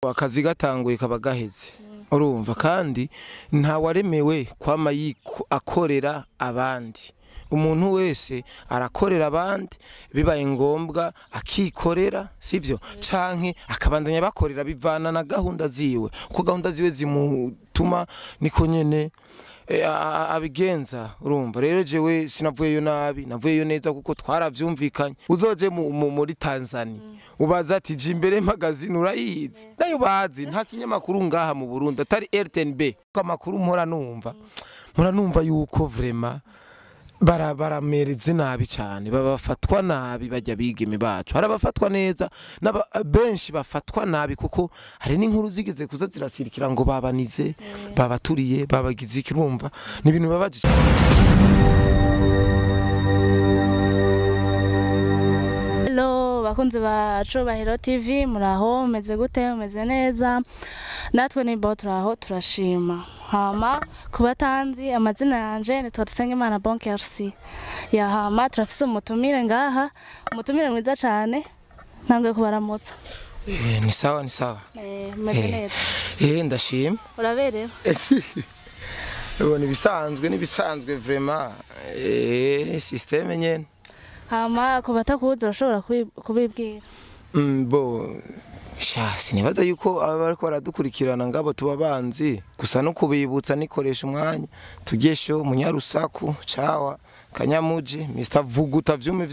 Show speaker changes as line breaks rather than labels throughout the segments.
akazi gatanguye kaba gaheze urumva kandi nta waremewe kwama akorera abandi. Umuntu wese arakorera abandi bibaye ngombwa akikorera sivyo canke akabandanya bakorera bivana na gahunda ziwe uko gahunda ziwe zimutuma niko nyene abigenza urumva. Rero jewe sinavuyeyo nabi, navuyeyo neza kuko twaravyumvikanye. Uzoje muri Tanzania ubaza ati je imbere magazine urayizi nayo bazi nta kinyamakuru ngaha mu Burundi atari RTNB ko amakuru mpora numva yuko vraiment baramereze nabi cyane, babafatwa nabi bajya bigeme bacu. Harabafatwa neza benshi bafatwa nabi kuko hari n'inkuru zigeze kuza zirasirikira ngo babanize babaturiye babagize ikirumva ni ibintu babaje.
Hello bakunze bacu ba Hero TV, muraho meze gute? Meze neza? Natwe ni turaho turashima. Hama kubatanzi amazina yanje ni Imana Bonke RC. Ya hama turafise umutumire ngaha, umutumire mwiza cyane. Ntangiye kubaramutsa.
Ni sawa.
Meze neza.
Ndashima.
Uraberewe?
Nibisanzwe vraiment systeme nyene.
Hama kubatakuza urashobora kubibwira.
Sinibaza yuko abariko baradukurikirana ngabo tubabanzi gusa no kubibutsa nikoreshumwanya tugesho munyarusaku cawa kanyamuji Mr Vuguta vyume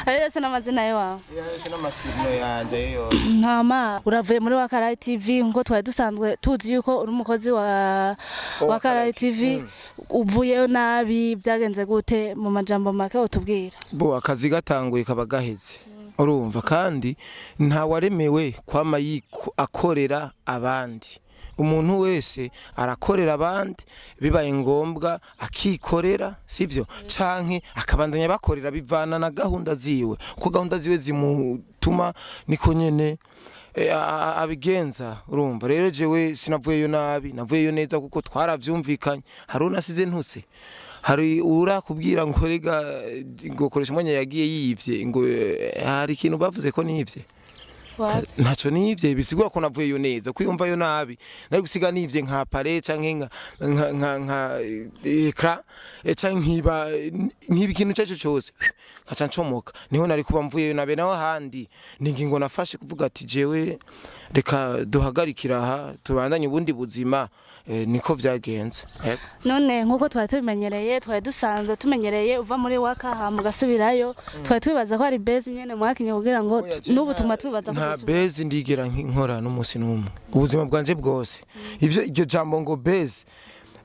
ayo se namazina yawe
se namasino yanje yo
ntama uravuye muri waka TV ngo twari dusanzwe tuzi yuko uri umukozi wa waka TV uvuyeyo nabi byagenze gute mu majambo make utubwira.
Akazi gatanguye kaba gaheze urumva kandi nta waremewe kwama akorera abandi. Umuntu wese arakorera abandi bibaye ngombwa akikorera sivyo canke akabandanya bakorera bivana na gahunda ziwe uko gahunda ziwe zimutuma niko nyene abigenza urumva. Rero jewe sinavuyeyo nabi, navuyeyo neza kuko twaravyumvikanye. Hari unasize ntuse, hari urakubwira ngo rega ngo koreshumwanya yagiye yivye ngo hari ikintu bavuze ko nivye ntaco nivye bisigura ko navuyeyo neza kwiyumva yo nabi nari gusiga nivye nka pare canke nka ekra canke nkiba ikintu cyacu cyose nkaca ncomoka niho nari kuba mvuyeyo nabe naho handi ningingo nafashe kuvuga ati jewe reka duhagarikira aha tubandanye ubundi buzima. Niko vyagenze.
None nkuko twari tubimenyereye twari dusanzwe tumenyereye uva muri waka ha mugasubirayo twari tubibaza ko ari base nyene mwakinye kugira ngo n'ubu tuma tubibaza ko
nta base ndigera nkora n'umunsi n'umwe ubuzima bwanje bwose ivyo iryo jambo ngo base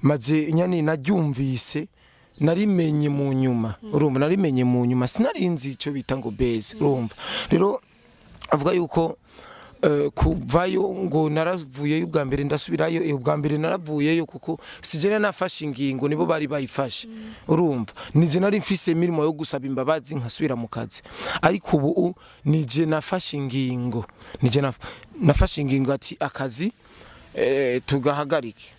maze nyani naryumvise narimenye mu nyuma urumva narimenye mu nyuma sinarinzi ico bita ngo base urumva. Rero avuga yuko kuvayo ngo naravuyeyo ubwa mbere ndasubirayo ubwa mbere naravuyeyo kuko sijene nafashe ingingo nibo bari bayifashe urumva. Nije nari mfise imirimo yo gusaba imbabazi nkasubira mu kazi ariko ubu nije nafashe ingingo nafashe ingingo ati akazi tugahagarike.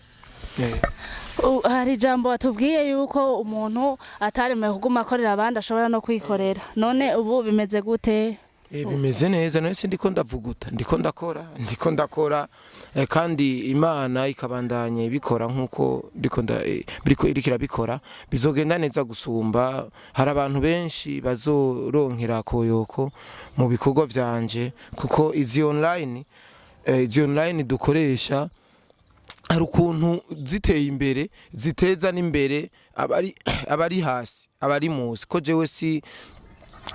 Hari jambo atubwiye yuko umuntu ataremewe kuguma akorera abandi ashobora no kwikorera. None ubu bimeze gute?
Bimeze neza none ndiko ndavuguta ndiko ndakora kandi Imana ikabandanya ibikora nkuko biriko irikira bikora bizogenda neza gusumba. Hari abantu benshi bazoronkera koyoko mu bikorwa vyanje kuko izi online dukoresha hari ukuntu ziteye imbere ziteza n'imbere abari hasi abari musi ko jewe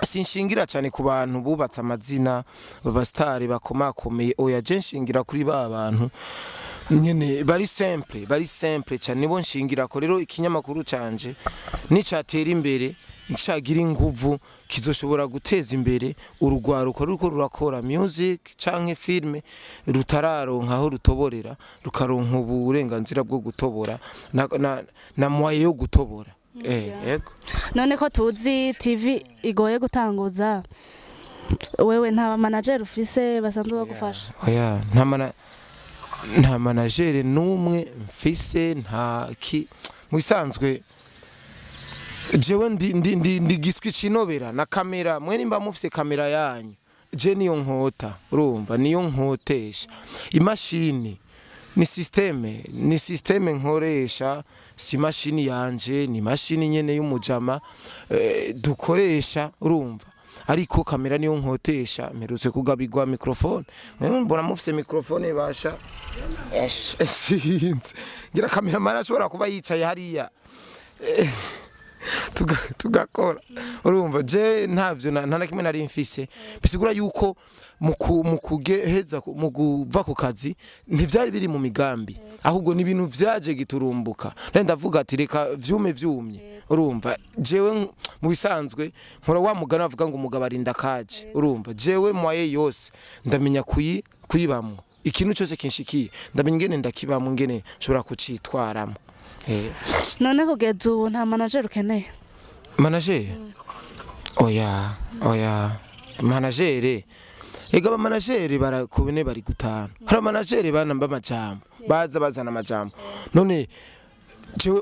sinshingira cyane ku bantu bubatse amazina babastari bakomakomeye oya je nshingira kuri ba bantu nyene bari simple cyane nibo nshingira ko. Rero ikinyamakuru canje nicatera imbere icagira inguvu kizoshobora guteza imbere urugwaruko ruko rurakora music canke filme rutararonka aho rutoborera rukaronka uburenganzira bwo gutobora na mwaye yo gutobora. Yego.
None ko tuzi TV igoye gutanguza wewe nta manager ufise basanzwe bagufasha?
Oya nta manager numwe mfise nta mu bisanzwe jewe ndi giswi cinobera na kamera mwe nimba mufise kamera yanyu je niyo nkota urumva niyo nkotesha imashini ni systeme nkoresha si mashini yanje ni mashini nyene y'umujama dukoresha urumva ariko kamera niyo nkotesha mperutse kugabirwa microphone mbona mufise microphone basha sinzi ngira kamera mara ashobora kuba yicaye hariya tugakora urumva je ntavyo nta kimwe nari mfise bisigura yuko mu kugeheza mu kuva ku kazi ntivyari biri mu migambi ahubwo ni ibintu vyaje giturumbuka ndavuga ati reka vyumye urumva jewe mu bisanzwe nkora wa mugana bavuga ngo umugabo arinda kaje urumva jewe mwaye yose ndamenya kuyibamwo ikintu cyose kinshikiye ndamenya ngene ndakibamwo ngene nshobora kucitwaramo
none kugeza ubu nta manager ukeneye
manager oya manager ega ba manager barakubine bari gutana hari manager banamba amajambo bazana amajambo none jewe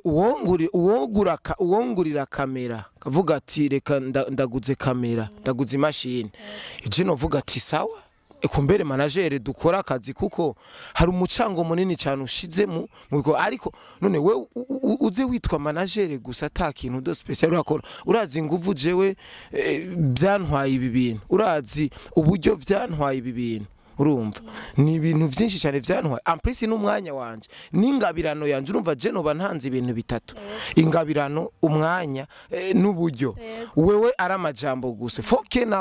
uwongurira kamera kavuga ati reka ndaguze kamera ndaguze imashini je novuga ati sawa kumbere manager dukora akazi kuko hari umucango munini cyane ushize mu biko ariko none we uze witwa manager gusa atakintu do special urakora urazi nguvu jewe byantwaye ibi bintu urazi uburyo byantwaye ibi bintu urumva ni ibintu byinshi cyane vyantwaye amprisi n'umwanya wanje n'ingabirano yanje urumva je no bantanze ibintu bitatu ingabirano umwanya n'uburyo wewe ari amajambo gusa foke na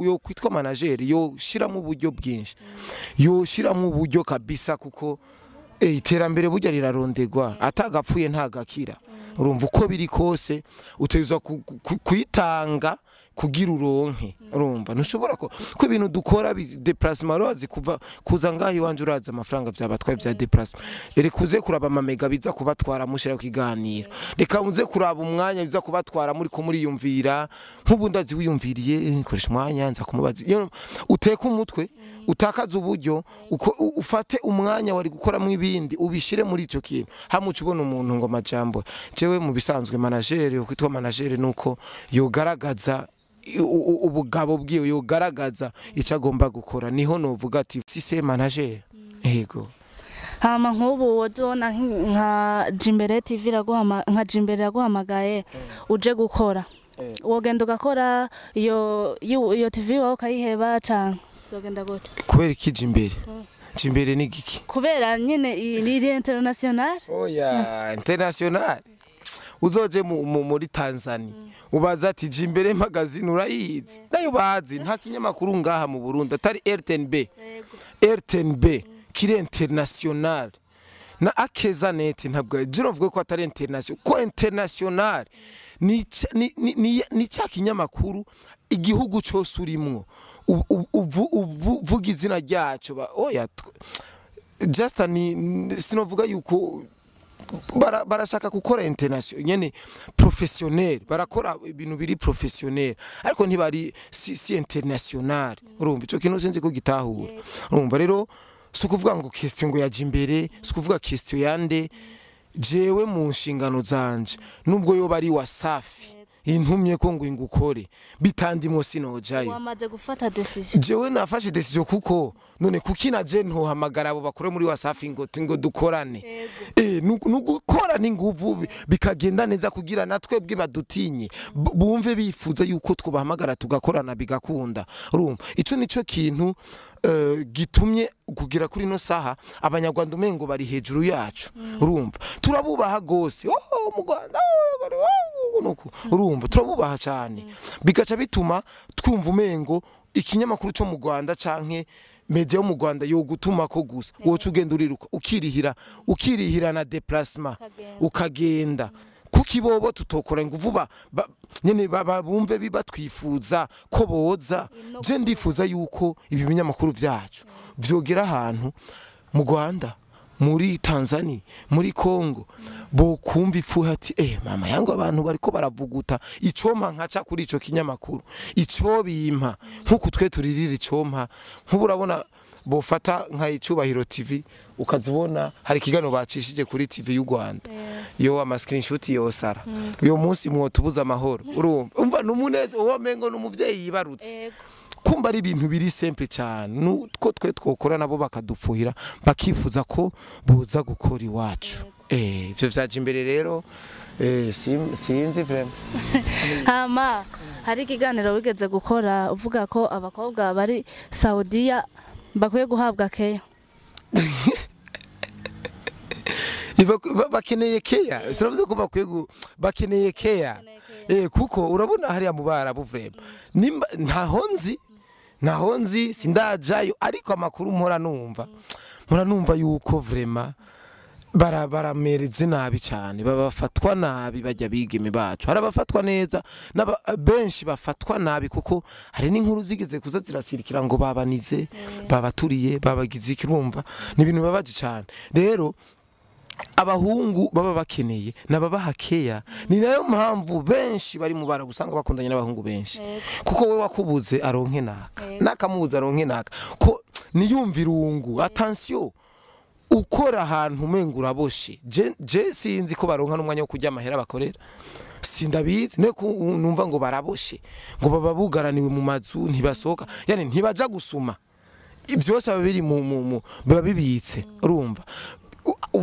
yo kwitwa manager yo shiramo uburyo bwinshi yo shiramo uburyo kabisa kuko iterambere burya rirarondegwa atagapfuye ntagakira urumva uko biri kose uteza kwitanga kugira uronke urumva ntushobora ko ibintu dukora déplacement rozi kuza ngahi wanje uraza amafaranga vyabatwaye vya déplacement ere kuze kuraba amamega biza kubatwara mushira kuganira reka muze kuraba umwanya biza kubatwara muri ko muri yumvira nk'ubundazi wiyumviriye koreshumwanya nza kumubaza uteka umutwe utakaza uburyo ufate umwanya wari gukora mu ibindi ubishire muri ico kintu hamuca ubona umuntu ngo majambo jewe mu bisanzwe manager yo kwitwa manager nuko yogaragaza ubugabo bwiwe yogaragaza ico agomba gukora niho novuga ati si manager yego
hama nk'ubu wodona nka Jimbere TV raguhamagaye uje gukora wogenda ugakora iyo TV wawe ukayiheba canke zogenda gute
kubera iki Jimbere ni giki
kubera nyene iri international
oya international uzoje muri Tanzania ubaza ati Jimbere magazine urayizi nayo bazi nta kinyamakuru ngaha mu Burundi atari RTNB kiri international na akeza net ntabwo jiro mvuge ko atari international ko international ni cya kinyamakuru igihugu cyose urimwo uvuga izina ryacu oya just sinovuga yuko barashaka gukora international nyene professionnel barakora ibintu biri professionnel ariko ntibari si international urumva ico kintu sinzi ko gitahura urumva rero sukuvuga ngo question ngo yaje imbere sukuvuga question yande jewe mu nshingano zanje nubwo yo bari wasafi intumye ko ngo ingukore bitandimo sinojayo
wamaze gufata decision
jewe nafashe decision kuko none kukina je ntohamagara abo bakore muri wasafi ngo dukorane nugukora n'inguvu bikagenda neza kugira natwe bwe badutinye bumve bifuza yuko twobahamagara tugakorana bigakunda urumva ico nico kintu gitumye kugira kuri no saha abanyarwanda umengo bari hejuru yacu urumva turabubaha gose mu Rwanda urumva turabubaha cyane bigaca bituma twumva umengo ikinyamakuru cyo mu Rwanda canke media yo mu Rwanda yo gutuma ko gusa wocu ugenda uriruka ukirihira na déplacement ukagenda kukibobo tutokora nguvu nyene bumve bibatwifuza ko boza je ndifuza yuko ibi binyamakuru vyacu vyogera ahantu mu Rwanda muri Tanzania muri Congo bo kumva ifuha ati mama yangu abantu bariko baravuguta icompa nkaca kuri ico kinyamakuru ico bimpa nkuko twe turirira icompa nkuburabona bofata nka Icubahiro TV ukazibona hari kigano bacishije kuri TV y'u Rwanda yo ama screenshot yosara uyo munsi mwotubuza amahoro urumva numuneze uwo mengo numuvyeyi yibarutse kumba ari ibintu biri simple cyane nuko twe twokora nabo bakadufuhira bakifuza ko boza gukora iwacu ivyo vyaje imbere rero sinzi vraiment
hama hari ikiganiro wigeze gukora uvuga ko abakobwa bari Saudiya bakwiye guhabwa keya
bakeneye keya sinavuze ko bakwiye bakeneye keya kuko urabona hariya mu Barabu vraiment ntaho nzi sindajayo ariko amakuru mpora numva yuko vraiment baramereze nabi cyane bafatwa nabi bajya bigeme bacu hari abafatwa neza benshi bafatwa nabi kuko hari n'inkuru zigeze kuza zirasirikira ngo babanize babaturiye babagize ikirumva ni ibintu babaje cyane rero abahungu baba bakeneye nababaha keya ni nayo mpamvu benshi bari mu Barabu usanga bakundanye n'abahungu benshi kuko we wakubuze aronke nakamubuze aronke naka ko niyumvira urungu attention ukora ahantu umenga uraboshe je sinzi ko baronka n'umwanya wo kujya amahera bakorera sindabizi numva ngo baraboshe ngo baba bugaraniwe mu mazu ntibasohoka yani ntibaja gusuma byose babiri baba bibitse urumva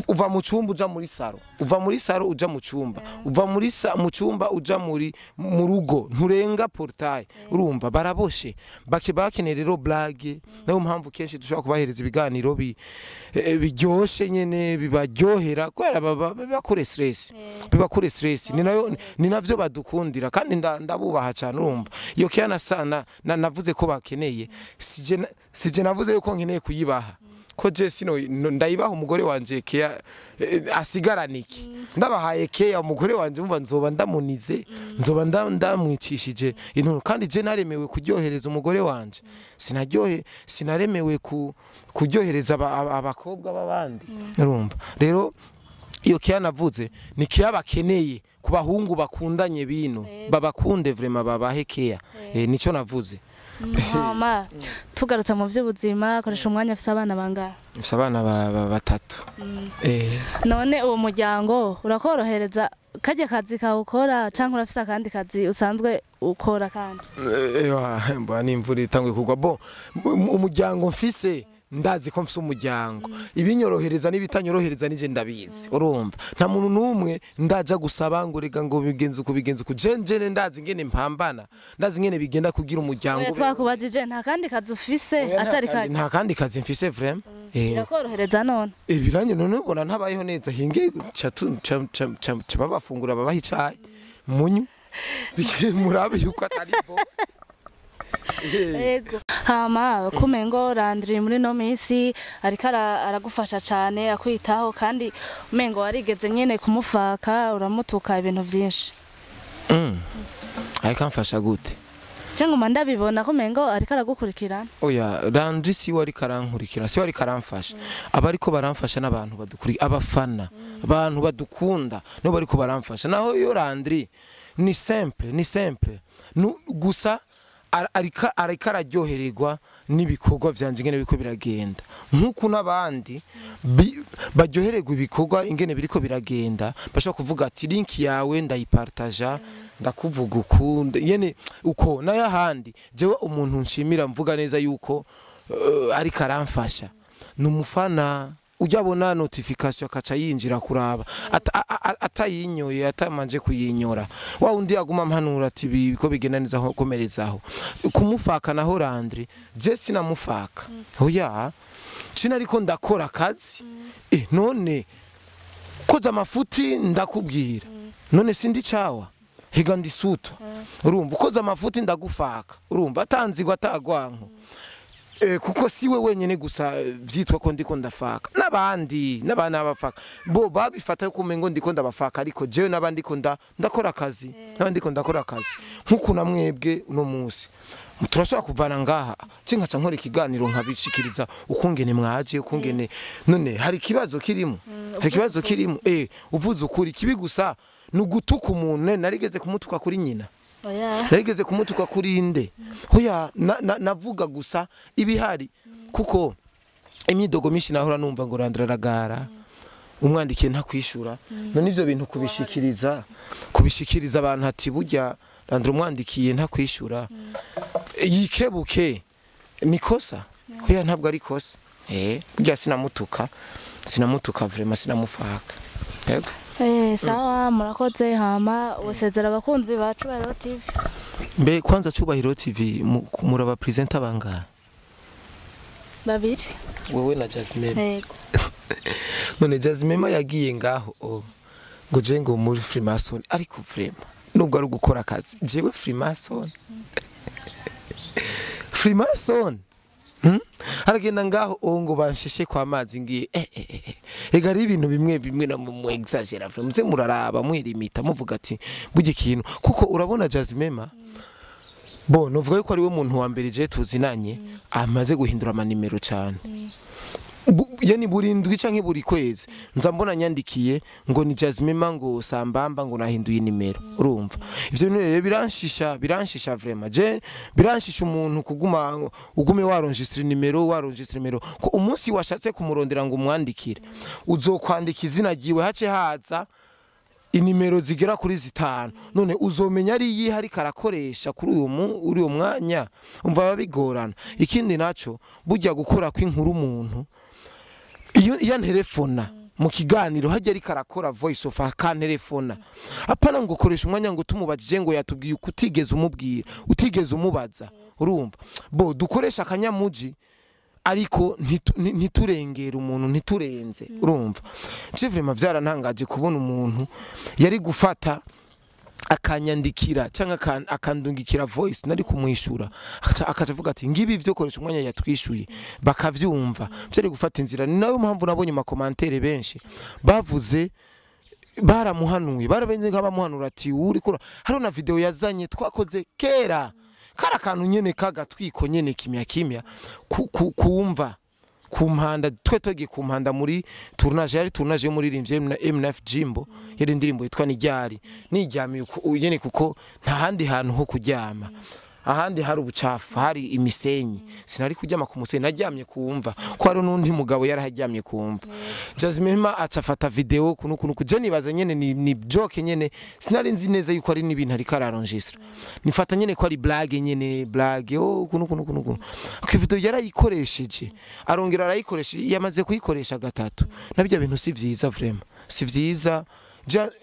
uva mu cyumba uja muri saro uva muri saro uja mu cyumba uva muri mu cyumba uja mu rugo nturenga portail urumva baraboshe bakeneye rero blague nayo mpamvu kenshi dushobora kubahereza ibiganiro biryoshe nyene bibaryohera kwera bibakore stress ni navyo badukundira kandi ndabubaha cyane urumva iyo kiyana sana navuze ko bakeneye sije navuze yuko nkeneye kuyibaha ko je sino ndayibaha umugore wanje keya asigaraniki ndabahaye keya umugore wanje umva nzoba ndamunize nzoba ndamwicishije intu kandi je naremewe kuryohereza umugore wanje sinaremewe kuryohereza abakobwa babandi urumva rero iyo keya navuze ni keya bakeneye ku bahungu bakundanye bino babakunde vraiment babahe keya nico navuze
mama tugarutse mu by'ubuzima koresha umwanya afite abana bangahe
afite abana batatu
none uwo muryango urakorohereza kajya kazi kawukora cyangwa urafite akandi kazi usanzwe ukora kandi
n'imvura itanguye kugwa bo umuryango mfise ndazi ko mfise umuryango ibinyorohereza n'ibitanyorohereza nije ndabizi urumva nta muntu numwe ndaja gusaba ngo rega ngo bigenze uko jenjene ndazi ngene mpambana ndazi ngene bigenda kugira umuryango
twakubajije nta kandi kazi ufise atari kazi
nta kandi kazi mfise vraiment
birakorohereza none
biranye none ubona ntabayeho neza hinge babafungura babaha icayi munyu murabe yuko atari bo
Ego hama kumengo Landry muri no minsi ariko aragufasha cyane akwitaho kandi umengo warigeze nyene kumufaka uramutuka ibintu byinshi
ariko amfasha gute
cyangwa mandabibona kumengo ariko aragukurikirana
oya Landry si wari karankurikira si wari karamfasha abariko baramfasha n'abantu badukuri abafana abantu badukunda no bariko baramfasha naho yo Landry ni simple gusa ariko araryohererwa n'ibikorwa vyanje ingene biko biragenda nkuko nabandi baryohererwa ibikorwa ingene biriko biragenda bashaka kuvuga ati link yawe ndayipartaja ndakuvuga ukunda yene uko nayo handi jewe umuntu nshimira mvuga neza yuko ariko aramfasha numufana ujyabona notification akaca yinjira kuraba atayinyoye atamanje kuyinyora wa undi aguma mpanura ati biko bigenaniza aho komerezaho kumufaka naho Landry je sinamufaka oya cina ariko ndakora akazi none koza amafuti ndakubwira none sindi cawa higa ndisuto urumva koza amafuti ndagufaka urumva atanzigwa atagwanko kuko siwe wenyene gusa vyitwa ko ndiko ndafaka nabandi nabana abafaka bo babifata ko mengo ndiko ndabafaka ariko jewe nabandi ko ndakora akazi nabandi ko ndakora akazi nkuko namwebwe uno munsi turashaka kuvana ngaha cinkaca nkora ikiganiro nkabishikiriza ukungene mwaje ukungene none hari kibazo kirimo uvuze ukuri kibi gusa nugutuka umuntu narigeze kumutuka kuri nyina narigeze kumutuka kuri inde hoya navuga gusa ibihari kuko imyidogo myinshi nahora numva ngo Landry aragara umwandikiye ntakwishura none ivyo bintu kubishikiriza abantu ati burya Landry umwandikiye ntakwishura yikebuke nikosa hoya ntabwo ari kosa burya sinamutuka vraiment sinamufaka yego
sawa murakoze hama usezera abakunzi ba Cubahiro TV
mbe kwanza Cubahiro TV muraba presenter bangahe
babiri
wewe na Jasmine
yego
none Jasmine yagiye ngaho ngo je ngo muri Freemason ariko vraiment nubwo ari gukora akazi jewe Freemason Freemason haragenda ngaho ngo bansheshe kwa mazi ngiye ega ari ibintu bimwe na mu exagera muze muraraba mwirimita muvuga ati burya ikintu kuko urabona Jasmine bo novuga yuko ari we muntu wa mbere je tuzinanye amaze guhindura amanimero cyane yani buri ndwi canke buri kwezi nza mbona nyandikiye ngo ni Jasmine ngo sambamba ngo nahinduye nimero urumva ivyo bintu rero biranshisha vraiment je biranshisha umuntu kuguma ugume waronjistra nimero ko umunsi washatse kumurondera ngo umwandikire uzokwandika izina ryiwe hace haza inimero zigera kuri 5 none uzomenya ari yihe hari karakoresha kuri uyu mwanya umva babigorana ikindi naco burya gukora kw'inkuru umuntu iyo nterefona mu kiganiro hajya ari karakora voice of akanterefona apana ngo koresha umwanya ngo tumubajije ngo yatubwiye ukutigeze umubwira utigeze umubaza urumva bo dukoresha akanyamuji ariko ntiturengera umuntu ntiturenze urumva je vraiment vyarantangaje kubona umuntu yari gufata akanyandikira cyangwa akandungikira voice nari kumwishura akavuga ati ngibi ivyo koresha umwanya yatwishuye bakavyumva byari gufata inzira ni nayo mpamvu nabonye ma commentaire benshi bavuze baramuhanuye barabenze nk'abamuhanura ati uri kora hari na video yazanye twakoze kera kara kantu nyene kagatwiko nyene kimya kumva kumpanda twetogiye kumpanda muri tournage muri rimvye M9 Jimbo yari ndirimbo yitwa Nijyamiye nyene kuko nta handi hantu ho kuryama ahandi hari ubucafu hari imisenyi sinari kuryama ku musenyi naryamye kumva ko ari nundi mugabo yaraharyamye kumva Jasmine acafata video kuno je nibaza nyene ni joke nyene sinari nzi neza yuko ari nibintu ari kararonjistra nifata nyene ko ari blague kuno ku video yarayikoresheje arongera arayikoresha yamaze kuyikoresha gatatu nabyo bintu si vyiza vraiment si vyiza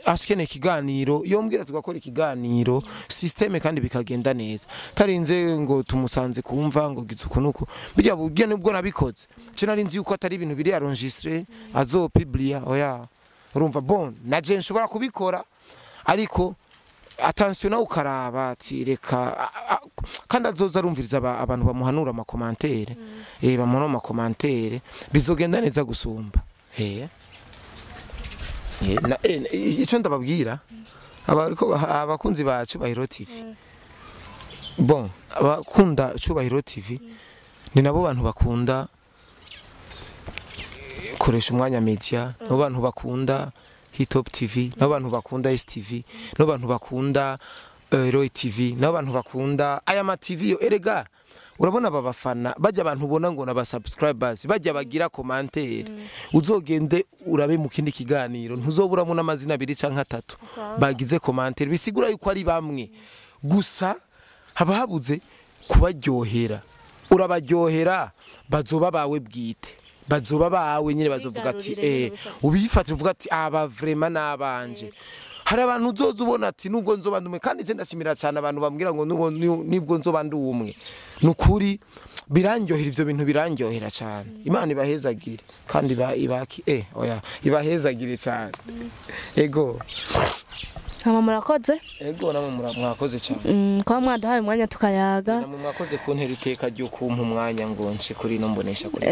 ashikene kiganiro yombwira tugakora ikiganiro systeme kandi bikagenda neza tarinze ngo tumusanze kumva ngo gizukunuko bijya bugye nubwo nabikoze cyo nari nzi yuko atari ibintu biri enregistrer azopublia oya urumva bon naje nshobora kubikora ariko attention ukaraba ati reka kandi azoza arumviriza abantu bamuhanura ama commentaire bamuno ama commentaire bizogenda neza gusumba icyo ndababwira abakunzi ba Cubahiro TV bon abakunda Cubahiro TV ni nabo bantu bakunda koresha umwanya media nabo bantu bakunda Hitop TV nabo bantu bakunda STV nabo bantu bakunda Roy TV nabo bantu bakunda Ayama TV yo erega urabona babafana bajya abantu ubona ngo naba subscribers bajya bagira commentaire uzogende urabe mu kindi kiganiro ntuzoburamo n'amazina 2 canke 3 bagize commentaire bisigura yuko ari bamwe gusa haba habuze kubaryohera urabaryohera bazoba bawe bwite bazoba bawe nyine bazovuga ati ubifatira uvuga ati aba vraiment nabanje hari abantu uzoza ubona ati nubwo nzobandume kandi je ndashimira cyane abantu bambwira ngo nibwo nzobandu umwe nukuri birangyohera ivyo bintu birangyohera cyane Imana ibahezagire kandi ibahezagire cyane ego
murakoze
ego namwe mwakoze cyane
kwa mwadahaye umwanya tukayaga
namwe mwakoze kuntera iteka ryo kumpa umwanya ngo nce kuri no mbonesha kuri